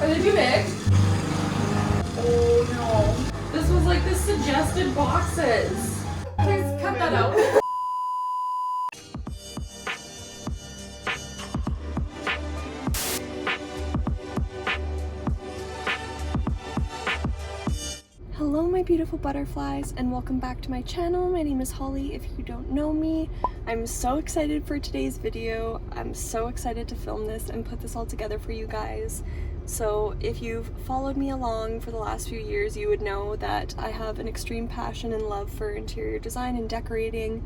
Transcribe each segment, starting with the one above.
Are they too big? Oh no. This was like the suggested boxes. Please cut that out. Hello my beautiful butterflies and welcome back to my channel. My name is Holly if you don't know me. I'm so excited for today's video. I'm so excited to film this and put this all together for you guys. So if you've followed me along for the last few years, you would know that I have an extreme passion and love for interior design and decorating.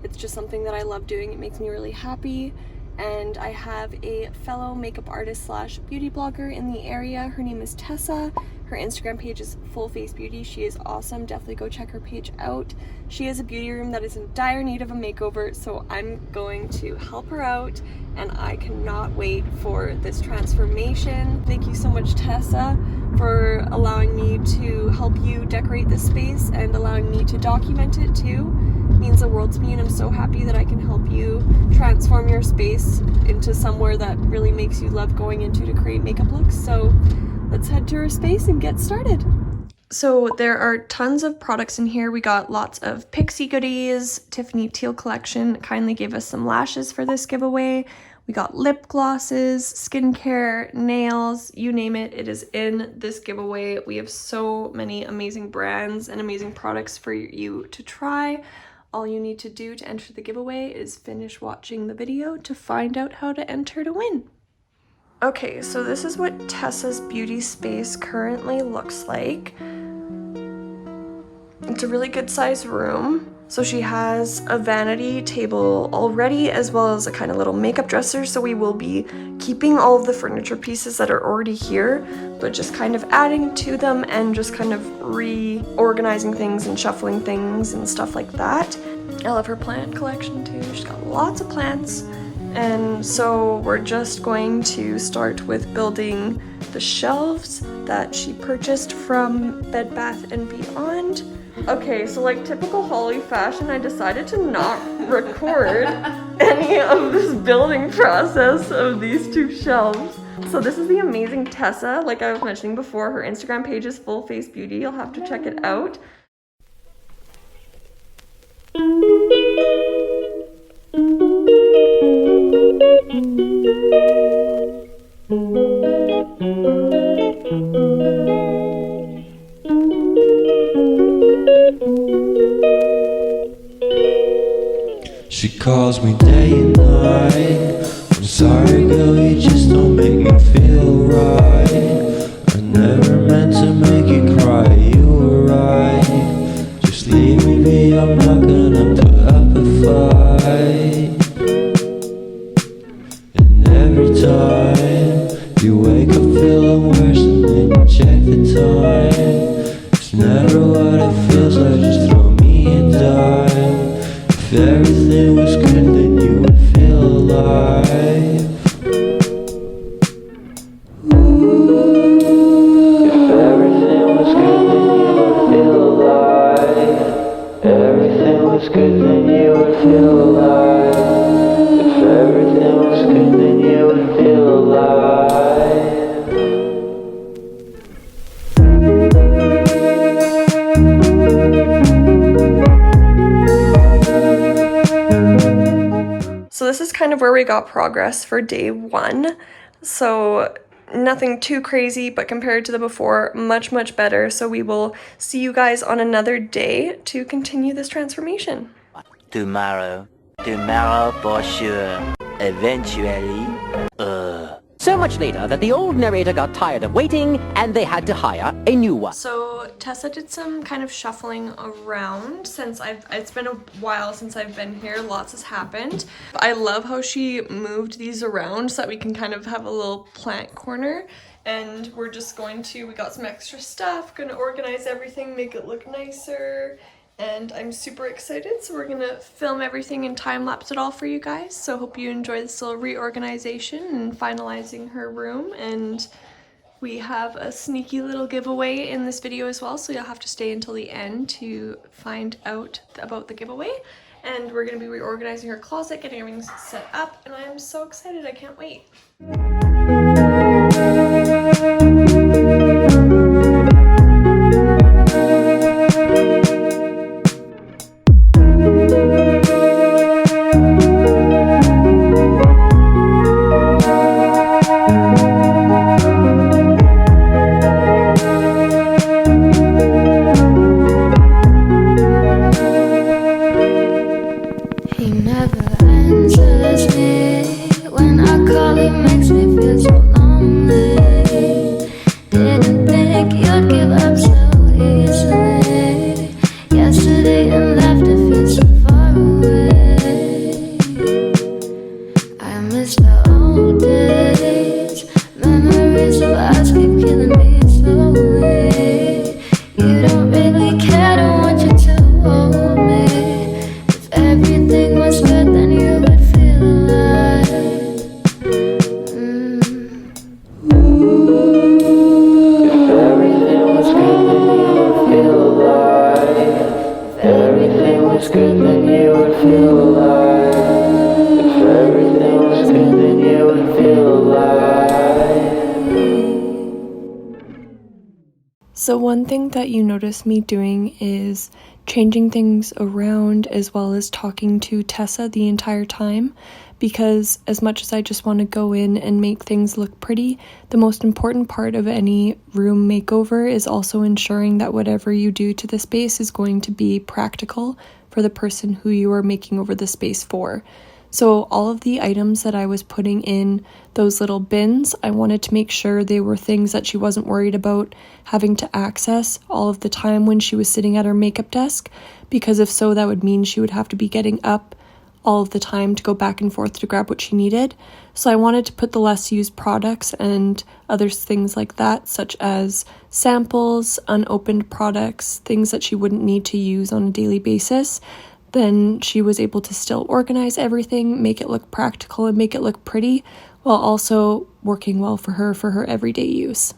It's just something that I love doing. It makes me really happy. And I have a fellow makeup artist slash beauty blogger in the area. Her name is Tessa. Her Instagram page is Full Face Beauty. She is awesome. Definitely go check her page out. She has a beauty room that is in dire need of a makeover, so I'm going to help her out and I cannot wait for this transformation. Thank you so much, Tessa, for allowing me to help you decorate this space and allowing me to document it too. It means the world to me and I'm so happy that I can help you transform your space into somewhere that really makes you love going into to create makeup looks. So let's head to her space and get started. So there are tons of products in here. We got lots of Pixie goodies. Tiffany Teal collection kindly gave us some lashes for this giveaway. We got lip glosses, skincare, nails, you name it, it is in this giveaway. We have so many amazing brands and amazing products for you to try. All you need to do to enter the giveaway is finish watching the video to find out how to enter to win. Okay, so this is what Tessa's beauty space currently looks like. It's a really good sized room. So she has a vanity table already, as well as a kind of little makeup dresser. So we will be keeping all of the furniture pieces that are already here, but just kind of adding to them and just kind of reorganizing things and shuffling things and stuff like that. I love her plant collection too. She's got lots of plants. And so we're just going to start with building the shelves that she purchased from Bed Bath & Beyond. Okay, so like typical Holly fashion, I decided to not record any of this building process of these two shelves. So this is the amazing Tessa, like I was mentioning before. Her Instagram page is Full Face Beauty. You'll have to check it out. She calls me day and night. I'm sorry girl, you just don't make me feel right. I never meant to make you cry, you were right. Just leave me be, I'm not gonna put up a fight. And every time you wake up feeling worse and then you check the time. It's never what it feels like, just throw me a dime. If everything was good, then you would feel alive. If everything was good, then you would feel alive. Everything was good, then you would feel alive. If everything was good, then you would feel alive. So this is kind of where we got progress for day one. So nothing too crazy, but compared to the before, much, much better. So we will see you guys on another day to continue this transformation. Tomorrow for sure. Eventually, So much later that the old narrator got tired of waiting and they had to hire a new one. So Tessa did some kind of shuffling around since it's been a while since I've been here. Lots has happened. I love how she moved these around so that we can kind of have a little plant corner. And we're just going to, we got some extra stuff, gonna organize everything, make it look nicer. And I'm super excited, so we're gonna film everything and time-lapse it all for you guys. So hope you enjoy this little reorganization and finalizing her room. And we have a sneaky little giveaway in this video as well, so you'll have to stay until the end to find out about the giveaway. And we're gonna be reorganizing her closet, getting everything set up, and I'm so excited, I can't wait. He never answers me. When I call, he makes me feel so lonely. Didn't think you'd give up so easily. Yesterday and left, it feels so far away. I miss the old days. Memories of us keep killing me slowly. You don't really care, don't want you to hold me. If everything was good, then you would feel alive. If everything was good, then you would feel alive. If everything was good, then you would feel alive. If everything was good, then you would feel alive. So one thing that you notice me doing is changing things around as well as talking to Tessa the entire time, because as much as I just want to go in and make things look pretty, the most important part of any room makeover is also ensuring that whatever you do to the space is going to be practical for the person who you are making over the space for. So all of the items that I was putting in those little bins, I wanted to make sure they were things that she wasn't worried about having to access all of the time when she was sitting at her makeup desk, because if so, that would mean she would have to be getting up all of the time to go back and forth to grab what she needed. So I wanted to put the less used products and other things like that, such as samples, unopened products, things that she wouldn't need to use on a daily basis. Then she was able to still organize everything, make it look practical and make it look pretty, while also working well for her everyday use.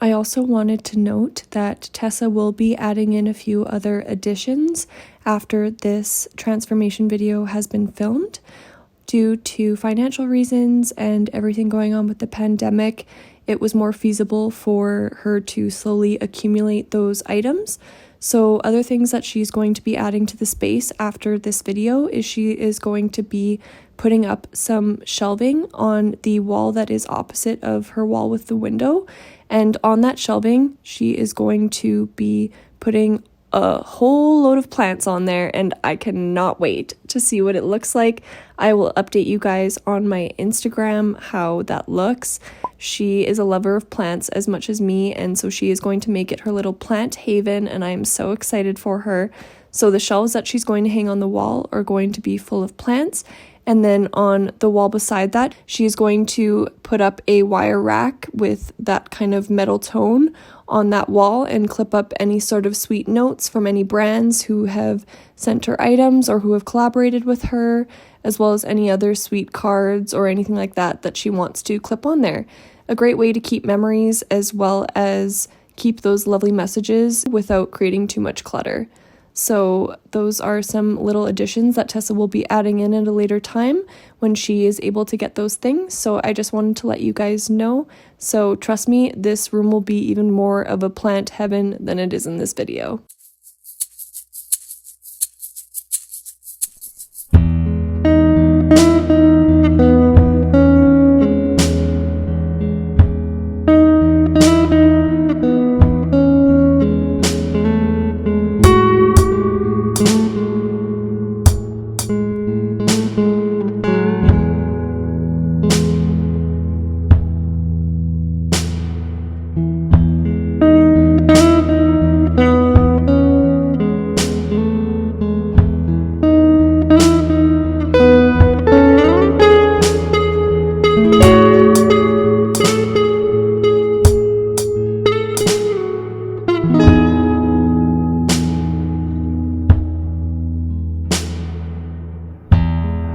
I also wanted to note that Tessa will be adding in a few other additions after this transformation video has been filmed. Due to financial reasons and everything going on with the pandemic, it was more feasible for her to slowly accumulate those items. So other things that she's going to be adding to the space after this video is she is going to be putting up some shelving on the wall that is opposite of her wall with the window. And on that shelving, she is going to be putting a whole load of plants on there, and I cannot wait to see what it looks like. I will update you guys on my Instagram how that looks. She is a lover of plants as much as me, and so she is going to make it her little plant haven, and I am so excited for her. So the shelves that she's going to hang on the wall are going to be full of plants. And then on the wall beside that, she's going to put up a wire rack with that kind of metal tone on that wall and clip up any sort of sweet notes from any brands who have sent her items or who have collaborated with her, as well as any other sweet cards or anything like that that she wants to clip on there. A great way to keep memories as well as keep those lovely messages without creating too much clutter. So those are some little additions that Tessa will be adding in at a later time when she is able to get those things. So I just wanted to let you guys know. So trust me, this room will be even more of a plant heaven than it is in this video.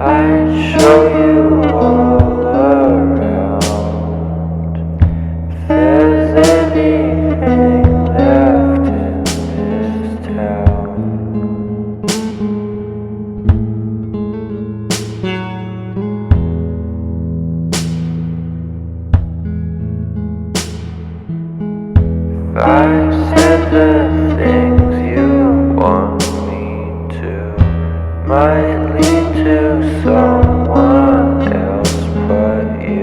I'd show you all around if there's anything left in this town. If I said the things you want me to, might lead to someone else but you.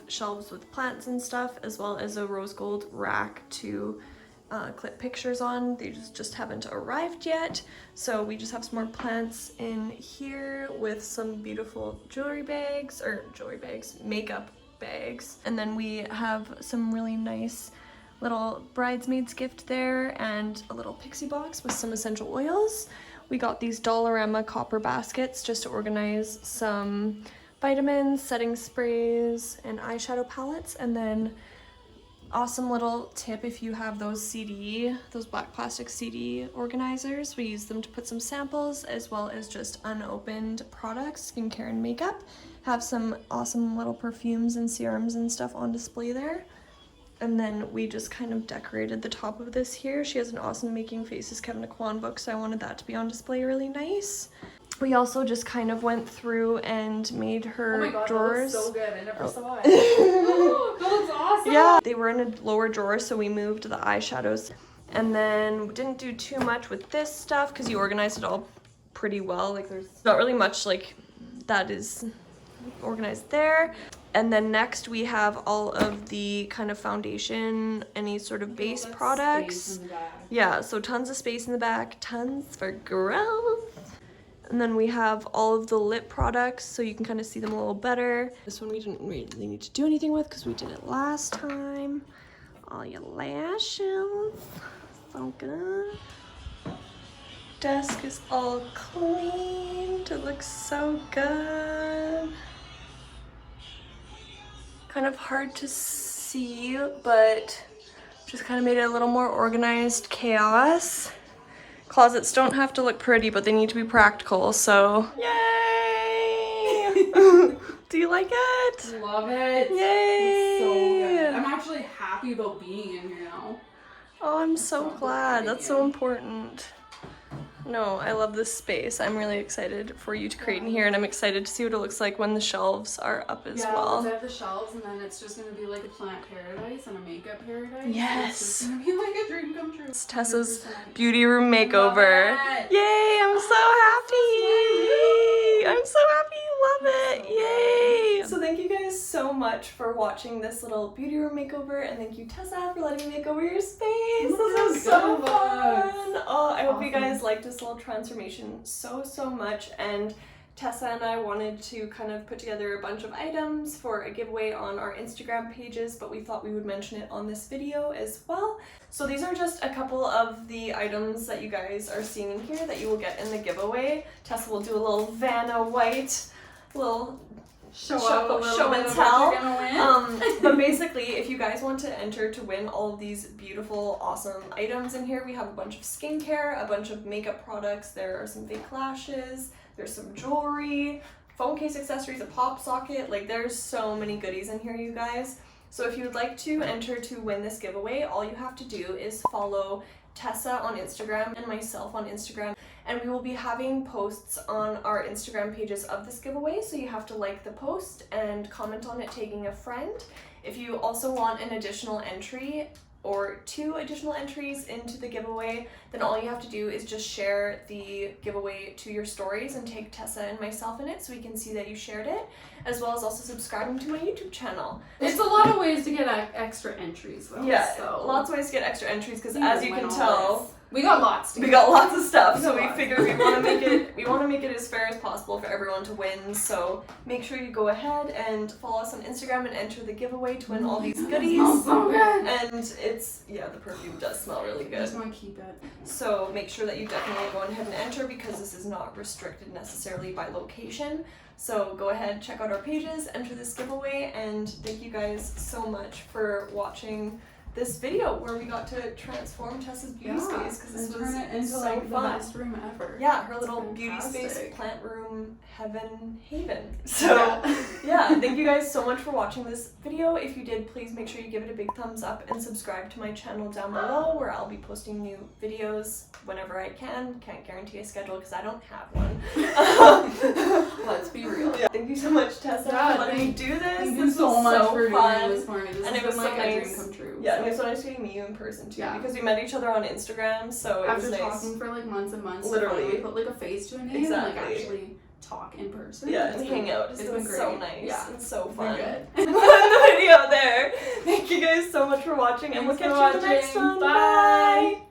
Shelves with plants and stuff, as well as a rose gold rack to clip pictures on. They just haven't arrived yet, so we just have some more plants in here with some beautiful makeup bags, and then we have some really nice little bridesmaids gift there and a little pixie box with some essential oils. We got these Dollarama copper baskets just to organize some vitamins, setting sprays, and eyeshadow palettes. And then awesome little tip, if you have those black plastic CD organizers, we use them to put some samples as well as just unopened products, skincare and makeup. Have some awesome little perfumes and serums and stuff on display there. And then we just kind of decorated the top of this here. She has an awesome Making Faces Kevin Aquan book, so I wanted that to be on display really nice. We also just kind of went through and made her Oh my god, drawers. that looks so good. I never saw it. That looks awesome. Yeah, they were in a lower drawer, so we moved the eyeshadows. And then we didn't do too much with this stuff because you organized it all pretty well. Like there's not really much like that is organized there. And then next we have all of the kind of foundation, any sort of base products. Yeah, so tons of space in the back, tons for growth. And then we have all of the lip products, so you can kind of see them a little better. This one we didn't really need to do anything with because we did it last time. All your lashes, so good. Desk is all cleaned, it looks so good. Kind of hard to see, but just kind of made it a little more organized chaos. Closets don't have to look pretty, but they need to be practical, so yay! Do you like it? Love it. Yay! It's so good. I'm actually happy about being in here now. Oh, I'm so glad. That's so important. No, I love this space. I'm really excited for you to create in here, and I'm excited to see what it looks like when the shelves are up as well. Yeah, I have the shelves, and then it's just gonna be like a plant paradise and a makeup paradise. Yes. It's just gonna be like a dream come true. It's Tessa's 100%. beauty room makeover. Yay! I'm so happy. I'm so happy you love it. Yay! So thank you guys so much for watching this little beauty room makeover, and thank you Tessa for letting me make over your space. This was so fun. Oh, I hope you guys liked this little transformation so much, and Tessa and I wanted to kind of put together a bunch of items for a giveaway on our Instagram pages, but we thought we would mention it on this video as well. So these are just a couple of the items that you guys are seeing in here that you will get in the giveaway. Tessa will do a little Vanna White, little show and tell. But basically, if you guys want to enter to win all of these beautiful, awesome items in here, we have a bunch of skincare, a bunch of makeup products, there are some fake lashes, there's some jewelry, phone case accessories, a pop socket, like there's so many goodies in here, you guys. So if you would like to enter to win this giveaway, all you have to do is follow Tessa on Instagram and myself on Instagram, and we will be having posts on our Instagram pages of this giveaway, so you have to like the post and comment on it tagging a friend. If you also want an additional entry or 2 additional entries into the giveaway, then all you have to do is just share the giveaway to your stories and tag Tessa and myself in it so we can see that you shared it, as well as also subscribing to my YouTube channel. It's a lot of ways to get extra entries though. Yeah, so. lots of ways to get extra entries because as you can tell, we got lots. We got lots of stuff, so we figured we want to make it. We want to make it as fair as possible for everyone to win. So make sure you go ahead and follow us on Instagram and enter the giveaway to win all these goodies. It smells so good. And it's the perfume does smell really good. I just want to keep it. So make sure that you definitely go ahead and enter because this is not restricted necessarily by location. So go ahead, check out our pages, enter this giveaway, and thank you guys so much for watching this video where we got to transform Tessa's beauty space because this was turn it into so like fun. the best room ever. Yeah, her little beauty space, plant room, heaven, haven. So yeah, thank you guys so much for watching this video. If you did, please make sure you give it a big thumbs up and subscribe to my channel down below where I'll be posting new videos whenever I can. Can't guarantee a schedule because I don't have one. Let's be real. Yeah. Thank you so much, Tessa, for letting me do this. Thank you This so was much so for fun. doing this for me. This And it has was been like so a nice. dream come true. Yeah, and it was so nice getting to meet you in person too, Yeah. because we met each other on Instagram, so After it was nice. talking for like months and months, Literally. we put like a face to a name Exactly. and like actually talk in person. Yeah, It's and been- hang out. It's It been was great. so nice Yeah. and so It's fun. been good. End the video there. Thank you guys so much for watching, and we'll Thanks catch for you in the next watching. one. Bye. Bye.